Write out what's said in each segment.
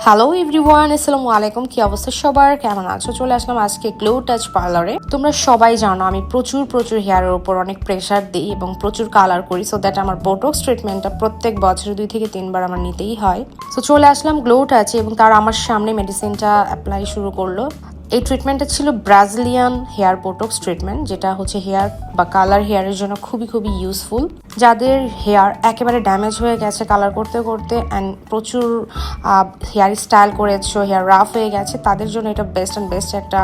Hello everyone, আসসালামু আলাইকুম। কি অবস্থা সবার, কেমন আছো? চলে আসলাম আজকে গ্লো টাচ পার্লারে। তোমরা সবাই জানো আমি প্রচুর হেয়ারের উপর অনেক প্রেশার দিই এবং প্রচুর কালার করি, সো দ্যাট আমার বোটক্স ট্রিটমেন্টটা প্রত্যেক বছরে 2 থেকে 3 বার আমার নিতেই হয়। সো চলে আসলাম গ্লো টাচে এবং তার আমার সামনে মেডিসিনটা অ্যাপ্লাই শুরু করলো। এই ট্রিটমেন্টটা ছিল ব্রাজিলিয়ান হেয়ার বোটক্স ট্রিটমেন্ট, যেটা হচ্ছে হেয়ার বা কালার হেয়ারের জন্য খুবই ইউজফুল। যাদের হেয়ার একেবারে ড্যামেজ হয়ে গেছে কালার করতে করতে অ্যান্ড প্রচুর হেয়ার স্টাইল করেছো, হেয়ার রাফ হয়ে গেছে, তাদের জন্য এটা বেস্ট একটা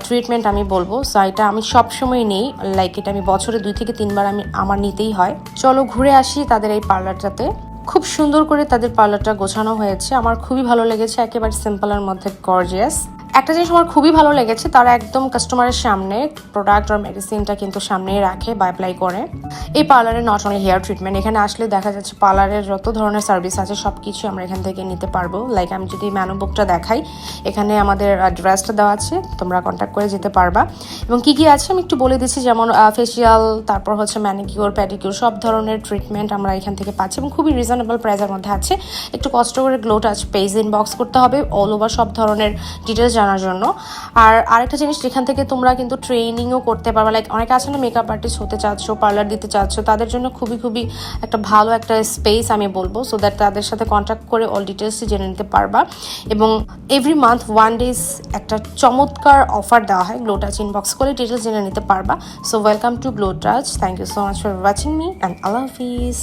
ট্রিটমেন্ট আমি বলবো। সো এটা আমি সবসময় নেই, লাইক এটা আমি বছরে 2 থেকে 3 বার আমার নিতেই হয়। চলো ঘুরে আসি তাদের এই পার্লারটাতে। খুব সুন্দর করে তাদের পার্লারটা গোছানো হয়েছে, আমার খুবই ভালো লেগেছে, একেবারে সিম্পলের মধ্যে গর্জিয়াস। একটা জিনিস আমার খুবই ভালো লেগেছে, তারা একদম কাস্টমারের সামনে প্রোডাক্ট আর মেডিসিনটা কিন্তু সামনেই রাখে বা অ্যাপ্লাই করে। এই পার্লারে নট অনলি হেয়ার ট্রিটমেন্ট, এখানে আসলে দেখা যাচ্ছে পার্লারের যত ধরনের সার্ভিস আছে সব কিছু আমরা এখান থেকে নিতে পারবো। লাইক আমি যদি মেনু বুকটা দেখাই, এখানে আমাদের অ্যাড্রেসটা দেওয়া আছে, তোমরা কন্ট্যাক্ট করে যেতে পারবা। এবং কি আছে আমি একটু বলে দিচ্ছি, যেমন ফেসিয়াল, তারপর হচ্ছে ম্যানিকিউর, প্যাডিকিউর, সব ধরনের ট্রিটমেন্ট আমরা এখান থেকে পাচ্ছি এবং খুবই রিজনেবল প্রাইসের মধ্যে আছে। একটু কষ্ট করে গ্লো টাচ পেজ ইনবক্স করতে হবে অল ওভার সব ধরনের ডিটেলস জানার জন্য। আর আরেকটা জিনিস, যেখান থেকে তোমরা কিন্তু ট্রেনিংও করতে পারবে। লাইক অনেকে আছে না, মেকআপ আর্টিস্ট হতে চাচ্ছ, পার্লার দিতে চাচ্ছ, তাদের জন্য খুবই একটা ভালো একটা স্পেস আমি বলবো, সো দ্যাট তাদের সাথে কন্ট্যাক্ট করে অল ডিটেলসই জেনে নিতে পারবা। এবং এভরি মান্থ 1 ডেজ একটা চমৎকার অফার দেওয়া হয়, গ্লো টাচ ইনবক্স করে ডিটেলস জেনে নিতে পারবা। So welcome to glow touch, thank you so much for watching me and আল্লাহ হাফিজ।